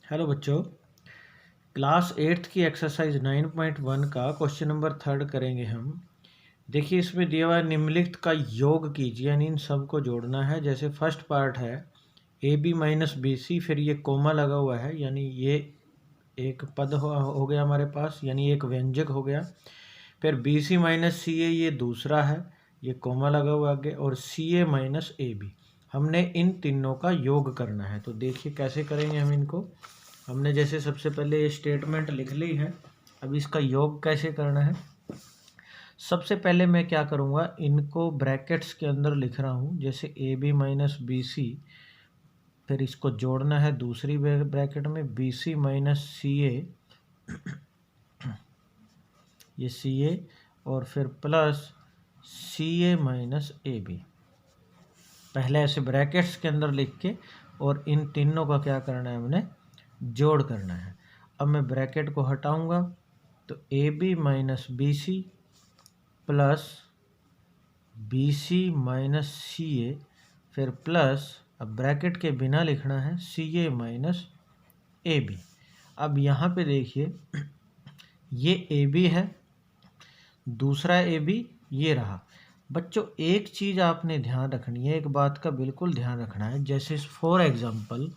Hello बच्चों, class 8th की exercise 9.1 का क्वेश्चन नंबर 3 करेंगे हम। देखिए, इसमें दिया हुआ है निम्नलिखित का योग कीजिए, यानी इन सब को जोड़ना है। जैसे फर्स्ट पार्ट है A B minus B C, फिर ये कोमा लगा हुआ है, यानी ये एक पद हो गया हमारे पास, यानी एक व्यंजक हो गया। फिर बी सी माइनस सी ए, ये दूसरा है, ये कोमा लगा हुआ आगे, और सी ए माइनस ए बी। हमने इन तीनों का योग करना है। तो देखिए कैसे करेंगे हम इनको। हमने जैसे सबसे पहले ये स्टेटमेंट लिख ली है, अब इसका योग कैसे करना है। सबसे पहले मैं क्या करूँगा, इनको ब्रैकेट्स के अंदर लिख रहा हूँ, जैसे A B minus B C, फिर इसको जोड़ना है दूसरी ब्रैकेट में बी सी माइनस सी ए, ये सी ए, और फिर plus C A minus A B. पहले ऐसे ब्रैकेट्स के अंदर लिख के और इन तीनों का क्या करना है, हमने जोड़ करना है। अब मैं ब्रैकेट को हटाऊंगा तो A B minus B C plus B C minus C A, फिर प्लस, अब ब्रैकेट के बिना लिखना है, सी ए माइनस ए बी। अब यहाँ पे देखिए, ये ए बी है, दूसरा ए बी ये रहा। बच्चों, एक चीज़ आपने ध्यान रखनी है, एक बात का बिल्कुल ध्यान रखना है। जैसे फॉर एग्ज़ाम्पल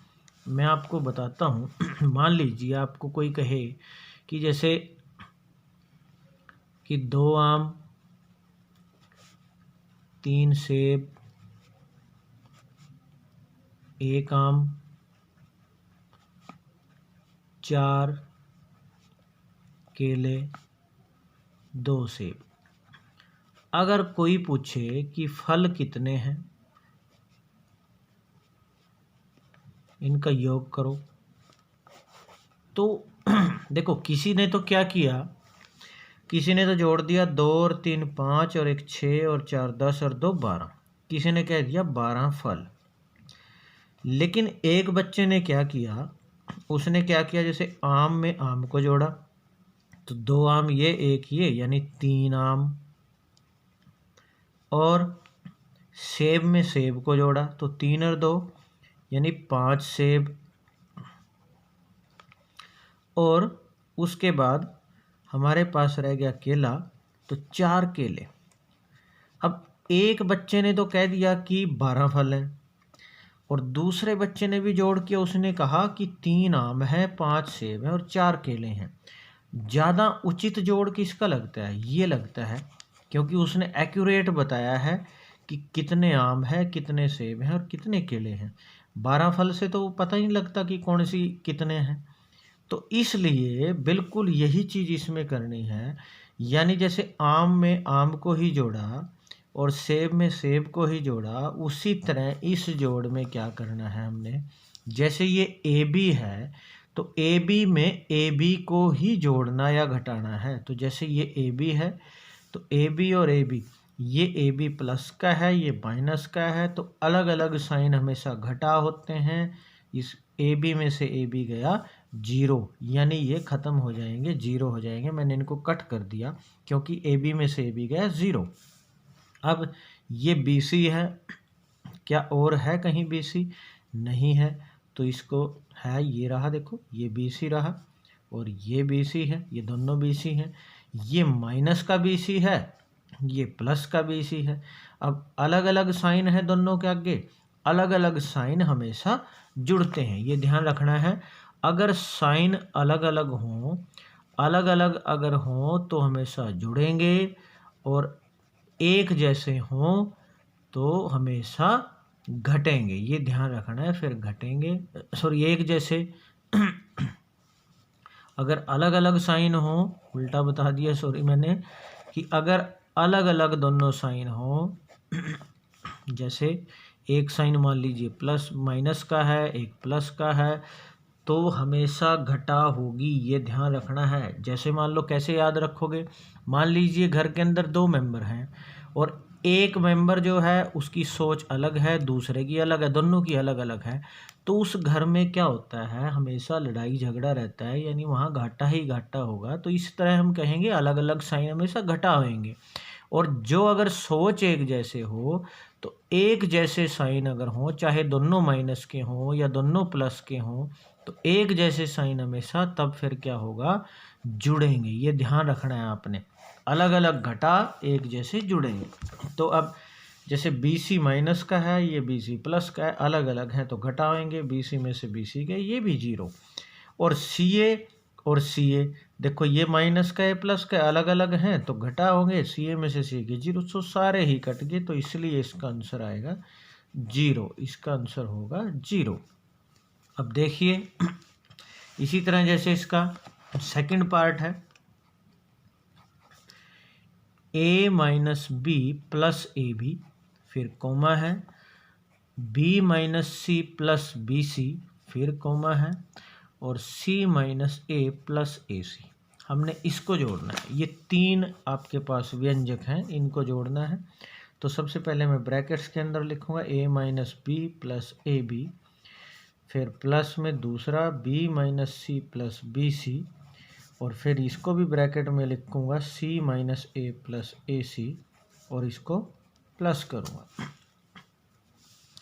मैं आपको बताता हूँ मान लीजिए आपको कोई कहे कि जैसे कि 2 आम, 3 सेब, 1 आम, 4 केले, 2 सेब। अगर कोई पूछे कि फल कितने हैं, इनका योग करो, तो देखो किसी ने तो क्या किया, किसी ने तो जोड़ दिया 2 और 3 5 और 1 6 और 4 10 और 2 12। किसी ने कह दिया 12 फल। लेकिन एक बच्चे ने क्या किया, उसने क्या किया, जैसे आम में आम को जोड़ा तो 2 आम ये, 1 ये, यानी 3 आम, और सेब में सेब को जोड़ा तो 3 और 2 यानी 5 सेब, और उसके बाद हमारे पास रह गया केला, तो 4 केले। अब एक बच्चे ने तो कह दिया कि 12 फल हैं, और दूसरे बच्चे ने भी जोड़ के उसने कहा कि 3 आम है, 5 सेब हैं और 4 केले हैं। ज़्यादा उचित जोड़ किसका लगता है, ये लगता है, क्योंकि उसने एक्यूरेट बताया है कि कितने आम है, कितने सेब हैं और कितने केले हैं। 12 फल से तो पता ही नहीं लगता कि कौन सी कितने हैं। तो इसलिए बिल्कुल यही चीज़ इसमें करनी है, यानी जैसे आम में आम को ही जोड़ा और सेब में सेब को ही जोड़ा, उसी तरह इस जोड़ में क्या करना है हमने, जैसे ये ए बी है तो ए बी में ए बी को ही जोड़ना या घटाना है। तो जैसे ये ए बी है तो ए बी और ए बी, ये ए बी प्लस का है, ये माइनस का है, तो अलग अलग साइन हमेशा घटा होते हैं। इस ए बी में से ए बी गया 0, यानी ये ख़त्म हो जाएंगे, 0 हो जाएंगे। मैंने इनको कट कर दिया क्योंकि ए बी में से ए बी गया 0। अब ये बी सी है, क्या और है कहीं बी सी? नहीं है, तो इसको है, ये रहा, देखो ये बी सी रहा और ये बी सी है, ये दोनों बी सी हैं। ये माइनस का बी सी है, ये प्लस का बी सी है। अब अलग अलग साइन है दोनों के आगे, अलग अलग साइन हमेशा जुड़ते हैं, ये ध्यान रखना है। अगर साइन अलग अलग हों, अलग अलग अगर हों तो हमेशा जुड़ेंगे, और एक जैसे हों तो हमेशा घटेंगे, ये ध्यान रखना है। फिर घटेंगे, सॉरी, एक जैसे अगर अलग अलग साइन हो, उल्टा बता दिया, सॉरी मैंने, कि अगर अलग अलग दोनों साइन हो, जैसे एक साइन मान लीजिए प्लस माइनस का है, एक प्लस का है, तो हमेशा घटा होगी, ये ध्यान रखना है। जैसे मान लो, कैसे याद रखोगे, मान लीजिए घर के अंदर 2 मेंबर हैं और एक मेंबर जो है उसकी सोच अलग है, दूसरे की अलग है, दोनों की अलग अलग है, तो उस घर में क्या होता है, हमेशा लड़ाई झगड़ा रहता है, यानी वहाँ घाटा ही घाटा होगा। तो इस तरह हम कहेंगे अलग अलग साइन हमेशा घटा होंगे। और जो अगर सोच एक जैसे हो तो एक जैसे साइन अगर हों, चाहे दोनों माइनस के हों या दोनों प्लस के हों, तो एक जैसे साइन हमेशा तब फिर क्या होगा, जुड़ेंगे। ये ध्यान रखना है आपने, अलग अलग घटा एक जैसे जुड़ेंगे। तो अब जैसे BC माइनस का है, ये BC प्लस का है, अलग अलग हैं तो घटाएंगे, BC में से BC गए, ये भी 0। और CA और CA देखो, ये माइनस का है प्लस का अलग अलग हैं तो घटा होंगे, CA में से CA के 0, तो सारे ही कट गए, तो इसलिए इसका आंसर आएगा 0। इसका आंसर होगा 0। अब देखिए इसी तरह जैसे इसका सेकंड पार्ट है, A minus B plus AB, फिर कोमा है, B minus C plus BC, फिर कोमा है, और C minus A plus AC। हमने इसको जोड़ना है, ये 3 आपके पास व्यंजक हैं, इनको जोड़ना है। तो सबसे पहले मैं ब्रैकेट्स के अंदर लिखूंगा A minus B plus AB, फिर प्लस में दूसरा B minus C plus BC, और फिर इसको भी ब्रैकेट में लिखूंगा C minus A plus AC, और इसको प्लस करूँगा।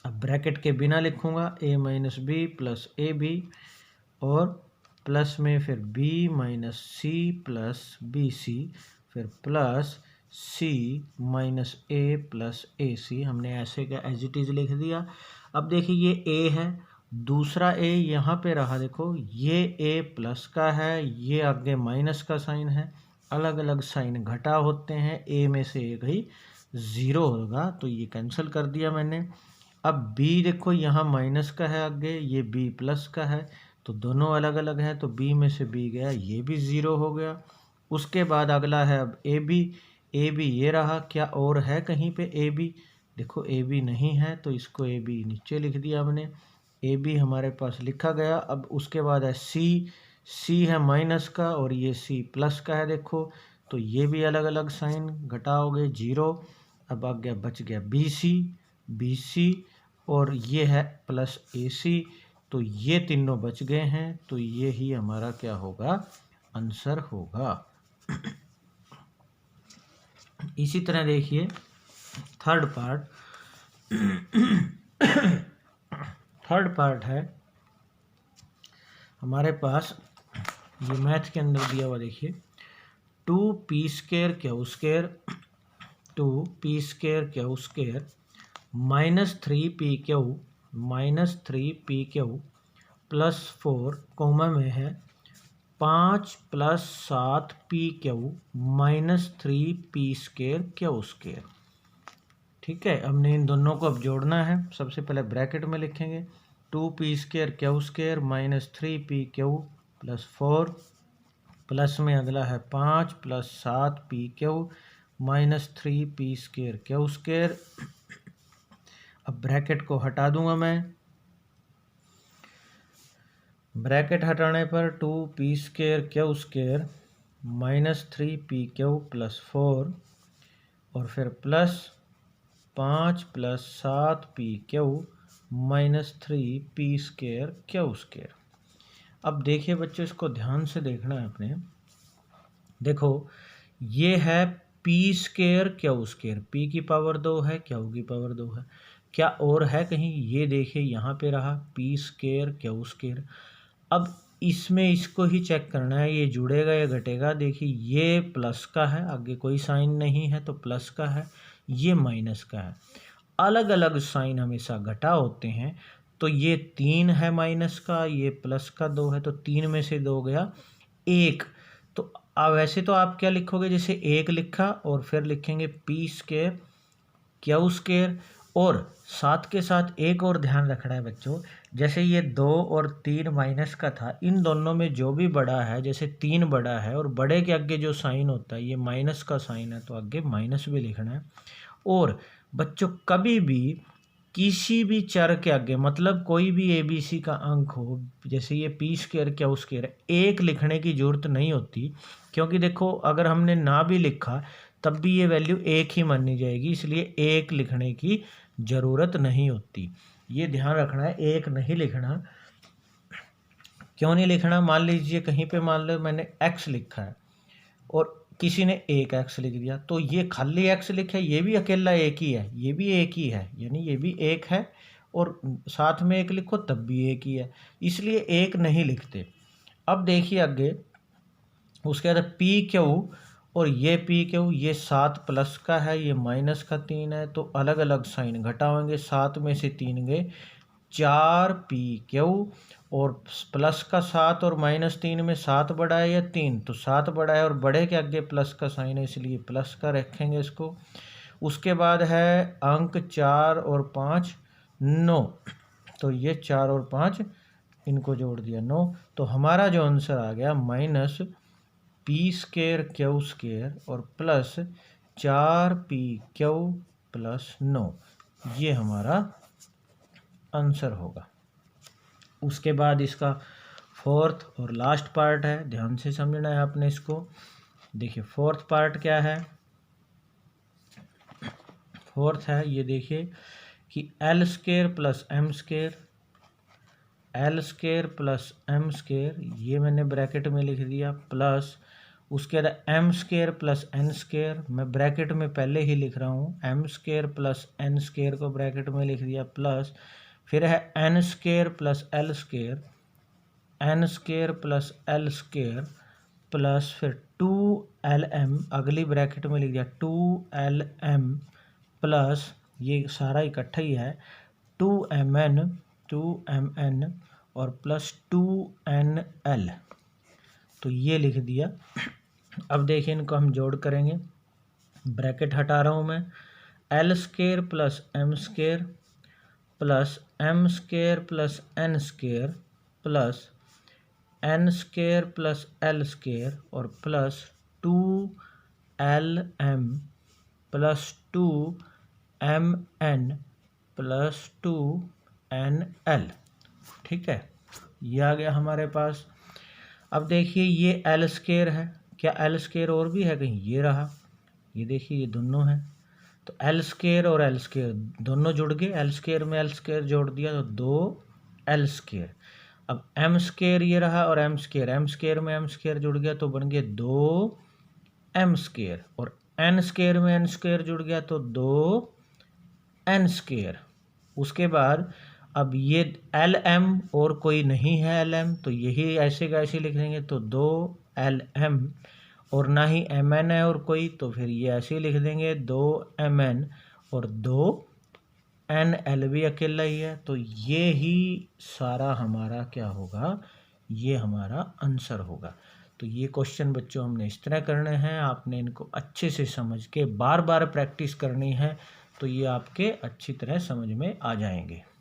अब ब्रैकेट के बिना लिखूंगा A minus B plus AB, और प्लस में फिर B minus C plus BC, फिर plus C minus A plus AC। हमने ऐसे का एज इट इज़ लिख दिया। अब देखिए ये A है, दूसरा A यहाँ पे रहा, देखो ये A प्लस का है, ये आगे माइनस का साइन है, अलग अलग साइन घटा होते हैं, A में से एक ही 0 होगा, तो ये कैंसिल कर दिया मैंने। अब B देखो यहाँ माइनस का है आगे, ये B प्लस का है, तो दोनों अलग अलग हैं, तो B में से B गया, ये भी 0 हो गया। उसके बाद अगला है अब AB ये रहा, क्या और है कहीं पे AB? देखो AB नहीं है, तो इसको AB नीचे लिख दिया हमने, AB हमारे पास लिखा गया। अब उसके बाद है C है माइनस का, और ये C प्लस का है, देखो तो ये भी अलग अलग साइन घटाओगे 0। अब आगे बच गया BC, और ये है प्लस AC, तो ये तीनों बच गए हैं, तो ये ही हमारा क्या होगा, आंसर होगा। इसी तरह देखिए थर्ड पार्ट है हमारे पास, ये मैथ के अंदर दिया हुआ, देखिए 2p square Q square, 2p square Q square minus 3p Q plus 4 comma में है 5 plus 7p Q minus 3p square Q square. ठीक है, हमने इन दोनों को अब जोड़ना है। सबसे पहले ब्रैकेट में लिखेंगे 2p square Q square minus 3p Q plus 4, plus में अगला है 5 plus 7p Q minus 3p square Q square. अब ब्रैकेट को हटा दूंगा मैं, ब्रैकेट हटाने पर 2p square Q square minus 3p Q plus 4, और फिर plus 5 plus 7p Q minus 3p square Q square. अब देखिए बच्चों, इसको ध्यान से देखना है आपने। देखो ये है p square Q square, p की पावर 2 है, क्यू की पावर 2 है, क्या और है कहीं? ये देखिए यहाँ पे रहा p स्क्वायर क्यू स्क्वायर। अब इसमें इसको ही चेक करना है, ये जुड़ेगा या घटेगा। देखिए ये प्लस का है, आगे कोई साइन नहीं है तो प्लस का है, ये माइनस का है, अलग अलग साइन हमेशा घटा होते हैं। तो ये 3 है माइनस का, ये प्लस का 2 है, तो 3 में से 2 गया 1। तो वैसे तो आप क्या लिखोगे, जैसे 1 लिखा और फिर लिखेंगे p स्क्वायर क्यू स्क्वायर, और साथ के साथ एक और ध्यान रखना है बच्चों, जैसे ये 2 और 3 माइनस का था, इन दोनों में जो भी बड़ा है, जैसे 3 बड़ा है और बड़े के आगे जो साइन होता है ये माइनस का साइन है, तो आगे माइनस भी लिखना है। और बच्चों कभी भी किसी भी चर के आगे, मतलब कोई भी ABC का अंक हो, जैसे ये p स्क्वायर क्यू स्क्वायर, 1 लिखने की ज़रूरत नहीं होती, क्योंकि देखो अगर हमने ना भी लिखा तब भी ये वैल्यू 1 ही मानी जाएगी, इसलिए 1 लिखने की ज़रूरत नहीं होती। ये ध्यान रखना है, 1 नहीं लिखना। क्यों नहीं लिखना? मान लीजिए कहीं पे मान लो मैंने x लिखा है और किसी ने एक एक्स लिख दिया, तो ये खाली एक्स लिखे, ये भी अकेला एक ही है, ये भी एक ही है, यानी ये भी एक है, और साथ में एक लिखो तब भी एक ही है, इसलिए एक नहीं लिखते। अब देखिए आगे, उसके बाद पी क्यू, और ये पी क्यू, ये 7 प्लस का है, ये माइनस का 3 है, तो अलग अलग साइन घटाओगे, 7 में से 3 गए 4 पी क्यू, और प्लस का 7 और माइनस 3 में 7 बड़ा है या 3, तो 7 बड़ा है, और बड़े के आगे प्लस का साइन है इसलिए प्लस का रखेंगे इसको। उसके बाद है अंक 4 और 5 9, तो ये 4 और 5 इनको जोड़ दिया 9, तो हमारा जो आंसर आ गया minus P square Q square और प्लस 4 पी क्यू प्लस 9, ये हमारा आंसर होगा। उसके बाद इसका फोर्थ और लास्ट पार्ट है, ध्यान से समझना है आपने इसको। देखिए फोर्थ पार्ट क्या है, फोर्थ है ये देखिए कि L square plus M square, L square plus M square, ये मैंने ब्रैकेट में लिख दिया, प्लस उसके बाद M square plus N square, मैं ब्रैकेट में पहले ही लिख रहा हूँ, M square plus N square को ब्रैकेट में लिख दिया, प्लस फिर है N square plus L square, N square plus L square, plus फिर 2LM अगली ब्रैकेट में लिख दिया 2LM, प्लस ये सारा इकट्ठा ही है 2MN और प्लस 2NL, तो ये लिख दिया। अब देखिए इनको हम जोड़ करेंगे, ब्रैकेट हटा रहा हूँ मैं, L square plus M square plus M square plus N square plus N square plus L square और plus 2LM plus 2MN plus 2NL, ठीक है, ये आ गया हमारे पास। अब देखिए ये एल स्केयर है, क्या एल स्केयर और भी है कहीं, ये रहा, ये देखिए ये दोनों है, तो एल स्केयर और एल स्केयर दोनों जुड़ गए, एल स्केयर में एल स्केयर जोड़ दिया तो 2L स्केयर। अब एम स्केयर ये रहा और एम स्केयर में एम स्केयर जुड़ गया तो बन गए 2M स्केयर, और एन स्केयर में एन स्केयर जुड़ गया तो 2N स्केयर। उसके बाद अब ये LM और कोई नहीं है LM, तो यही ऐसे का ऐसे लिख देंगे, तो 2LM, और ना ही MN है और कोई, तो फिर ये ऐसे लिख देंगे 2MN और 2NL भी अकेला ही है, तो ये ही सारा हमारा क्या होगा, ये हमारा आंसर होगा। तो ये क्वेश्चन बच्चों हमने इस तरह करने हैं, आपने इनको अच्छे से समझ के बार बार प्रैक्टिस करनी है, तो ये आपके अच्छी तरह समझ में आ जाएंगे।